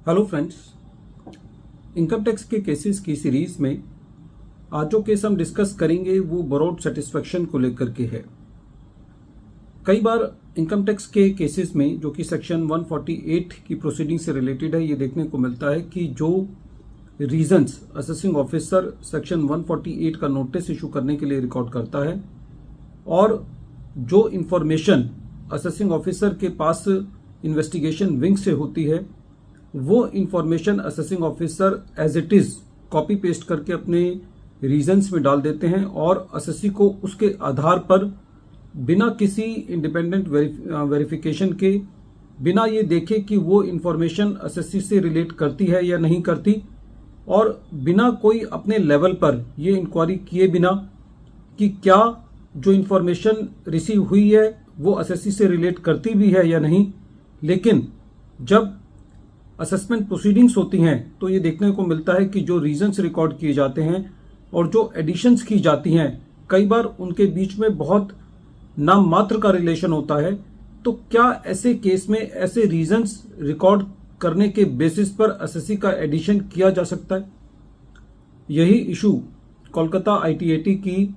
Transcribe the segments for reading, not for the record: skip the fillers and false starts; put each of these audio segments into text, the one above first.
Hello friends, income tax के cases की series में आज जो केस हम डिस्कस करेंगे वो बोरोड सेटिस्फेक्शन को लेकर के है। कई बार इनकम टैक्स के केसेस में जो कि सेक्शन 148 की प्रोसीडिंग से रिलेटेड है, ये देखने को मिलता है कि जो रीजंस असेसिंग ऑफिसर सेक्शन 148 का नोटिस इशू करने के लिए रिकॉर्ड करता है और जो इंफॉर्मेशन असेसिंग ऑफिसर के पास इन्वेस्टिगेशन विंग से होती है, वो information assessing officer as it is copy paste करके अपने रीजंस में डाल देते हैं और असेसी को उसके आधार पर बिना किसी इंडिपेंडेंट वेरिफिकेशन के, बिना ये देखे कि वो इंफॉर्मेशन असेसी से रिलेट करती है या नहीं करती, और बिना कोई अपने लेवल पर ये इंक्वायरी किए बिना कि क्या जो इंफॉर्मेशन रिसीव हुई है वो असेसी से रिलेट करती भी है या नहीं, लेकिन जब असेसमेंट प्रोसीडिंग्स होती हैं तो ये देखने को मिलता है कि जो रीजंस रिकॉर्ड किए जाते हैं और जो एडिशंस की जाती हैं, कई बार उनके बीच में बहुत नाम मात्र का रिलेशन होता है। तो क्या ऐसे केस में ऐसे रीजंस रिकॉर्ड करने के बेसिस पर असेसी का एडिशन किया जा सकता है? यही इशू कोलकाता ITAT की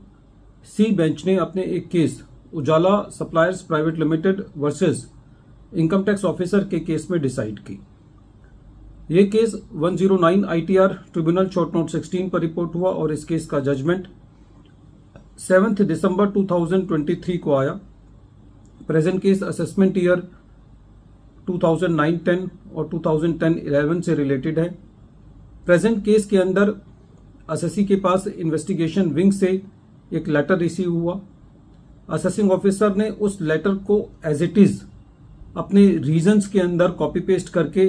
सी बेंच ने अपने एक case Ujala suppliers private limited versus income tax officer के केस में डिसाइड की। ये case 109 ITR tribunal short note 16 पर रिपोर्ट हुआ और इस केस का जजमेंट 7 दिसंबर 2023 को आया। प्रेजेंट केस असेसमेंट ईयर 2009-10 और 2010-11 से रिलेटेड है। प्रेजेंट केस के अंदर असेसी के पास इन्वेस्टिगेशन विंग से एक लेटर रिसीव हुआ। असेसिंग ऑफिसर ने उस लेटर को एज इट इज अपने रीजंस के अंदर कॉपी पेस्ट करके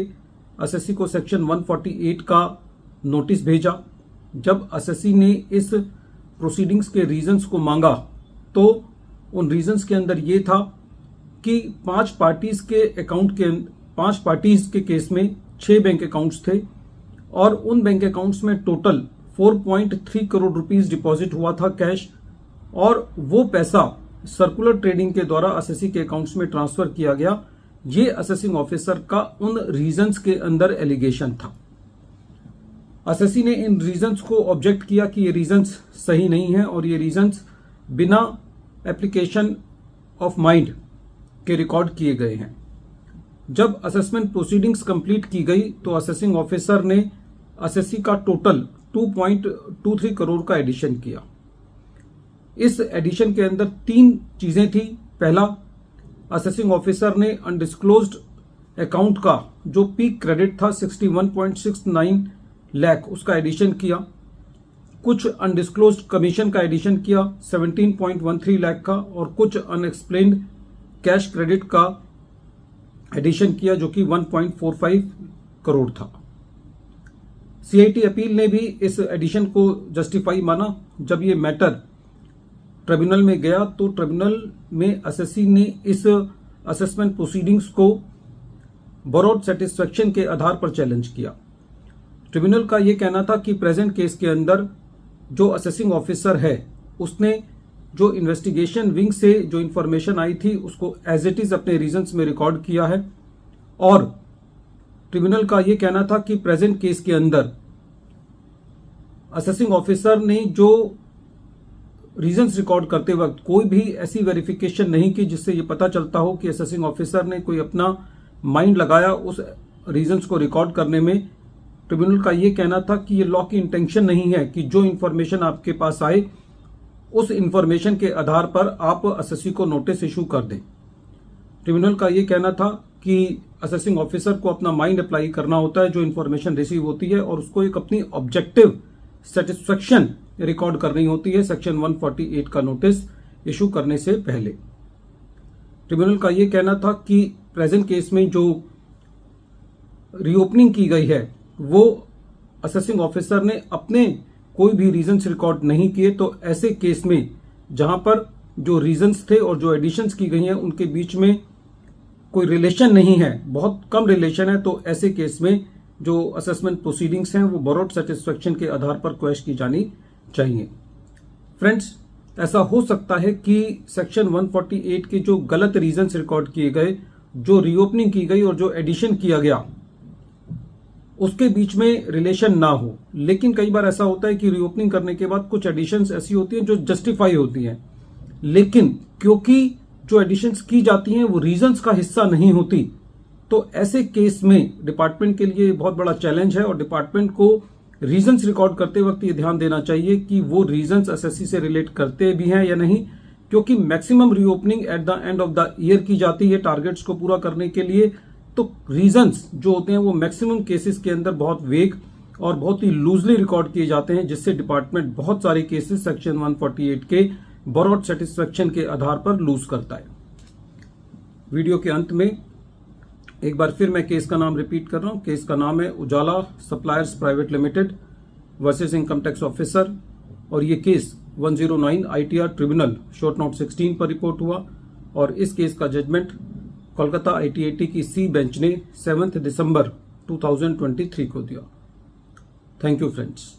असेसी को सेक्शन 148 का नोटिस भेजा। जब असेसी ने इस प्रोसीडिंग्स के रीजंस को मांगा तो उन रीजंस के अंदर ये था कि 5 पार्टीज के केस में 6 बैंक अकाउंट्स थे और उन बैंक अकाउंट्स में टोटल 4.3 करोड़ रुपीस डिपॉजिट हुआ था कैश, और वो पैसा सर्कुलर ट्रेडिंग के द्वारा असेसी के अकाउंट्स में ट्रांसफर किया गया। ये असेसिंग ऑफिसर का उन रीजंस के अंदर एलिगेशन था। असेसी ने इन रीजंस को ऑब्जेक्ट किया कि ये रीजंस सही नहीं है और ये रीजंस बिना एप्लीकेशन ऑफ माइंड के रिकॉर्ड किए गए हैं। जब असेसमेंट प्रोसीडिंग्स कंप्लीट की गई तो असेसिंग ऑफिसर ने असेसी का टोटल 2.23 करोड़ का एडिशन किया। इस एडिशन के अंदर 3 चीजें थी। पहला, असेसिंग ऑफिसर ने अनडिस्क्लोज्ड अकाउंट का जो पीक क्रेडिट था 61.69 लाख, उसका एडिशन किया। कुछ अनडिस्क्लोज्ड कमीशन का एडिशन किया 17.13 लाख का, और कुछ अनएक्सप्लेन्ड कैश क्रेडिट का एडिशन किया जो कि 1.45 करोड़ था। CIT अपील ने भी इस एडिशन को जस्टिफाई माना। जब ये मैटर ट्रिब्यूनल में गया तो ट्रिब्यूनल में असेसी ने इस असेसमेंट प्रोसीडिंग्स को बोरोड सेटिस्फेक्शन के आधार पर चैलेंज किया। ट्रिब्यूनल का यह कहना था कि प्रेजेंट केस के अंदर जो असेसिंग ऑफिसर है उसने जो इन्वेस्टिगेशन विंग से जो इंफॉर्मेशन आई थी उसको एज इट इज अपने रीजंस में रिकॉर्ड किया है, और ट्रिब्यूनल का यह कहना था कि प्रेजेंट केस के अंदर असेसिंग ऑफिसर ने जो रीजंस रिकॉर्ड करते वक्त कोई भी ऐसी वेरिफिकेशन नहीं की जिससे ये पता चलता हो कि असेसिंग ऑफिसर ने कोई अपना माइंड लगाया उस रीजंस को रिकॉर्ड करने में। ट्रिब्यूनल का ये कहना था कि ये लॉ की इंटेंशन नहीं है कि जो इंफॉर्मेशन आपके पास आए उस इंफॉर्मेशन के आधार पर आप असेसी को नोटिस इशू कर दें। ट्रिब्यूनल का ये कहना था कि असेसिंग ऑफिसर को अपना माइंड अप्लाई करना होता है जो इंफॉर्मेशन रिसीव होती है, और उसको एक अपनी ऑब्जेक्टिव सेटिस्फेक्शन रिकॉर्ड करनी होती है सेक्शन 148 का नोटिस इशू करने से पहले। ट्रिब्यूनल का यह कहना था कि प्रेजेंट केस में जो रीओपनिंग की गई है वो असेसिंग ऑफिसर ने अपने कोई भी रीजंस रिकॉर्ड नहीं किए, तो ऐसे केस में जहां पर जो रीजंस थे और जो एडिशंस की गई हैं उनके बीच में कोई रिलेशन नहीं है, बहुत कम रिलेशन है, तो ऐसे केस में जो असेसमेंट प्रोसीडिंग्स हैं वो बोरोड सेटिस्फेक्शन के आधार पर क्वेश की जानी चाहिए। फ्रेंड्स, ऐसा हो सकता है कि सेक्शन 148 के जो गलत रीजंस रिकॉर्ड किए गए, जो रीओपनिंग की गई और जो एडिशन किया गया, उसके बीच में रिलेशन ना हो। लेकिन कई बार ऐसा होता है कि रीओपनिंग करने के बाद कुछ एडिशंस ऐसी होती हैं जो जस्टिफाई होती हैं, लेकिन क्योंकि जो एडिशंस की जाती हैं वो रीजंस का हिस्सा नहीं होती, तो ऐसे केस में डिपार्टमेंट के लिए बहुत बड़ा चैलेंज है और डिपार्टमेंट को रीजंस रिकॉर्ड करते वक्त ये ध्यान देना चाहिए कि वो रीजंस एसएससी से रिलेट करते भी हैं या नहीं, क्योंकि maximum reopening at the end of the year की जाती है टारगेट्स को पूरा करने के लिए। तो रीजंस जो होते हैं वो मैक्सिमम केसेस के अंदर बहुत वेग और बहुत ही लूजली रिकॉर्ड किए जाते हैं, जिससे डिपार्टमेंट बहुत सारे केसेस सेक्शन 148 के बोरोड सेटिस्फेक्शन के आधार पर लूज करता है। वीडियो के अंत में एक बार फिर मैं केस का नाम रिपीट कर रहा हूं। केस का नाम है Ujala suppliers private limited versus income tax officer, और ये case 109 ITR tribunal short note 16 पर रिपोर्ट हुआ और इस केस का जजमेंट कोलकाता ITAT की सी बेंच ने 7 दिसंबर 2023 को दिया। Thank you friends.